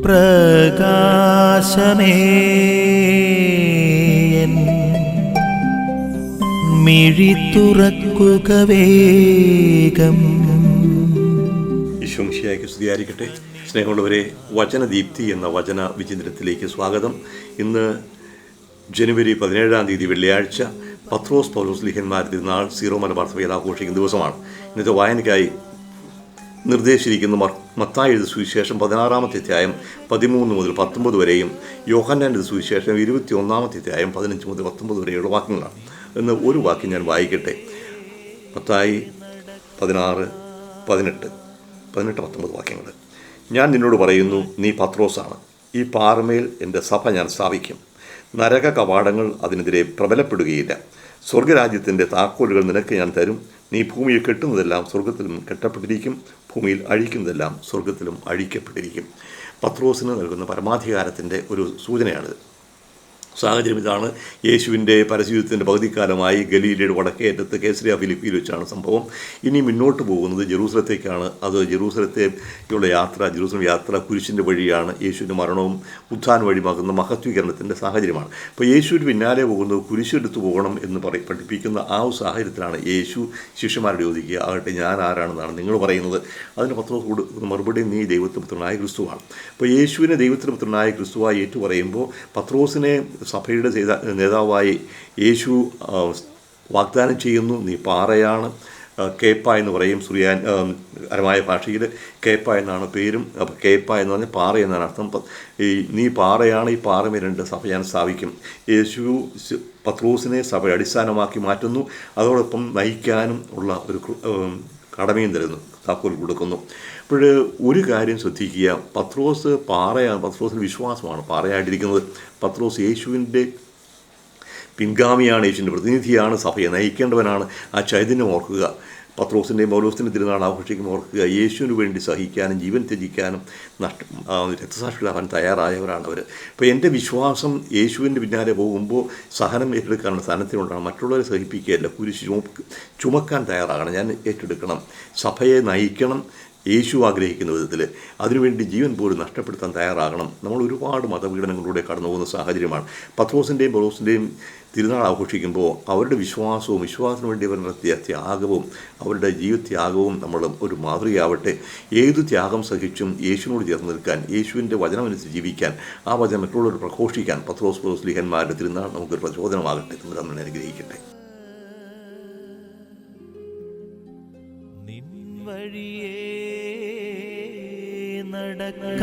പ്രകാശമേ മിഴി തുറക്കുക വേഗം. ഈശോമിശിഹായ്ക്ക് സ്തുതിയായിരിക്കട്ടെ. സ്നേഹമുള്ളവരെ, വചനദീപ്തി എന്ന വചന വിചിന്തനത്തിലേക്ക് സ്വാഗതം. ഇന്ന് ജനുവരി 17 വെള്ളിയാഴ്ച, പത്രോസ് പൗലോസ് ലിഹന്മാർ തിരുനാൾ സീറോ മലബാർ സഭയിൽ ആഘോഷിക്കുന്ന ദിവസമാണ്. ഇന്നത്തെ വായനയ്ക്കായി നിർദ്ദേശിച്ചിരിക്കുന്ന മത്തായി എഴുതിയ സുവിശേഷം 16 അധ്യായം 13 മുതൽ 19 വരെയും യോഹന്നാൻ്റെ സുവിശേഷം 21 അധ്യായം 15 മുതൽ 19 വരെയുള്ള വാക്യങ്ങളാണ്. എന്ന് ഒരു വാക്യം ഞാൻ വായിക്കട്ടെ. മത്തായി 16, 18, 19 വാക്യങ്ങൾ. ഞാൻ നിന്നോട് പറയുന്നു, നീ പത്രോസാണ്. ഈ പാറമേൽ എൻ്റെ സഭ ഞാൻ സ്ഥാപിക്കും. നരക കവാടങ്ങൾ അതിനെതിരെ പ്രബലപ്പെടുകയില്ല. സ്വർഗരാജ്യത്തിൻ്റെ താക്കോലുകൾ നിനക്ക് ഞാൻ തരും. നീ ഭൂമിയിൽ കെട്ടുന്നതെല്ലാം സ്വർഗത്തിലും കെട്ടപ്പെട്ടിരിക്കും, ഭൂമിയിൽ അഴിക്കുന്നതെല്ലാം സ്വർഗത്തിലും അഴിക്കപ്പെട്ടിരിക്കും. പത്രോസിന് നൽകുന്ന പരമാധികാരത്തിൻ്റെ ഒരു സൂചനയാണിത്. സാഹചര്യം ഇതാണ്. യേശുവിൻ്റെ പരസ്യത്തിൻ്റെ പകുതിക്കാലമായി ഗലീലയുടെ വടക്കേയറ്റത്ത് കേസരിയ ഫിലിപ്പിയിൽ വെച്ചാണ് സംഭവം. ഇനി മുന്നോട്ട് പോകുന്നത് ജെറൂസലത്തേക്കാണ്. അത് ജെറൂസലത്തേക്കുള്ള ജെറൂസലം യാത്ര കുരിശിൻ്റെ വഴിയാണ്. യേശുവിൻ്റെ മരണവും ഉത്ഥാന വഴിമാകുന്ന മഹത്വീകരണത്തിൻ്റെ സാഹചര്യമാണ്. അപ്പോൾ യേശുവിന് പിന്നാലെ പോകുന്നത് കുരിശെടുത്തു പോകണം എന്ന് പഠിപ്പിക്കുന്ന ആ ഒരു സാഹചര്യത്തിലാണ് യേശു ശിഷ്യന്മാരോട് ചോദിക്കുക, ആകട്ടെ ഞാൻ ആരാണെന്നാണ് നിങ്ങൾ പറയുന്നത്? അതിന് പത്രോസ് കൊടുക്കുന്ന മറുപടി, നീ ദൈവത്തിൻ്റെ പുത്രനായ ക്രിസ്തുവാണ്. അപ്പോൾ യേശുവിനെ ദൈവത്തിൻ്റെ പുത്രനായ ക്രിസ്തുവായി ഏറ്റുപറയുമ്പോൾ പത്രോസിനെ സഭയുടെ നേതാവായി യേശു വാഗ്ദാനം ചെയ്യുന്നു. നീ പാറയാണ്. കേപ്പ എന്ന് പറയും സുറിയാൻ അരമായ ഭാഷയിൽ. കേപ്പ എന്നാണ് പേരും. അപ്പോൾ കേപ്പ എന്ന് പറഞ്ഞാൽ പാറ എന്നാണ് അർത്ഥം. നീ പാറയാണ്, ഈ പാറമേൽ എൻ്റെ സഭ ഞാൻ സ്ഥാപിക്കും. യേശു പത്രോസിനെ സഭയുടെ അടിസ്ഥാനമാക്കി മാറ്റുന്നു. അതോടൊപ്പം നയിക്കാനും ഉള്ള ഒരു കടമയും തരുന്നു, താക്കോൽ കൊടുക്കുന്നു. അപ്പോൾ ഒരു കാര്യം ശ്രദ്ധിക്കുക, പത്രോസ് പാറയാണ്. പത്രോസിന് വിശ്വാസമാണ് പാറയായിട്ടിരിക്കുന്നത്. പത്രോസ് യേശുവിൻ്റെ പിൻഗാമിയാണ്, യേശുവിൻ്റെ പ്രതിനിധിയാണ്, സഭയെ നയിക്കേണ്ടവനാണ്. ആ ചൈതന്യം ഓർക്കുക. പത്രോസിൻ്റെയും പൗലോസിൻ്റെ തിരുനാൾ ആഘോഷിക്കുമ്പോൾ ഓർക്കുക, യേശുവിന് വേണ്ടി സഹിക്കാനും ജീവൻ ത്യജിക്കാനും രക്തസാക്ഷികളാവാൻ തയ്യാറായവരാണ് അവർ. അപ്പോൾ എൻ്റെ വിശ്വാസം യേശുവിൻ്റെ പിന്നാലെ പോകുമ്പോൾ സഹനം ഏറ്റെടുക്കാനുള്ള സ്ഥാനത്തിനുണ്ടാകണം. മറ്റുള്ളവരെ സഹിപ്പിക്കുകയല്ല, കുരിശ് ചുമക്കാൻ തയ്യാറാകണം. ഞാൻ ഏറ്റെടുക്കണം, സഭയെ നയിക്കണം യേശു ആഗ്രഹിക്കുന്ന വിധത്തിൽ. അതിനുവേണ്ടി ജീവൻ പോലും നഷ്ടപ്പെടുത്താൻ തയ്യാറാകണം. നമ്മൾ ഒരുപാട് മതപീഡനങ്ങളിലൂടെ കടന്നു പോകുന്ന സാഹചര്യമാണ്. പത്രോസിൻ്റെയും പൗലോസിൻ്റെയും തിരുനാൾ ആഘോഷിക്കുമ്പോൾ അവരുടെ വിശ്വാസവും വിശ്വാസത്തിന് വേണ്ടി അവർ നടത്തിയ ത്യാഗവും അവരുടെ ജീവത്യാഗവും നമ്മൾ ഒരു മാതൃകയാവട്ടെ. ഏതു ത്യാഗം സഹിച്ചും യേശുവിനോട് ചേർന്ന് നിൽക്കാൻ, യേശുവിൻ്റെ വചനമനുസരിച്ച് ജീവിക്കാൻ, ആ വചനം മറ്റുള്ളവർ പ്രഘോഷിക്കാൻ പത്രോസ് പൗലോസ് ലിഹന്മാരുടെ തിരുനാൾ നമുക്കൊരു പ്രചോദനമാകട്ടെ എന്ന് നമ്മൾ അനുഗ്രഹിക്കട്ടെ. വഴിയേ നടക്ക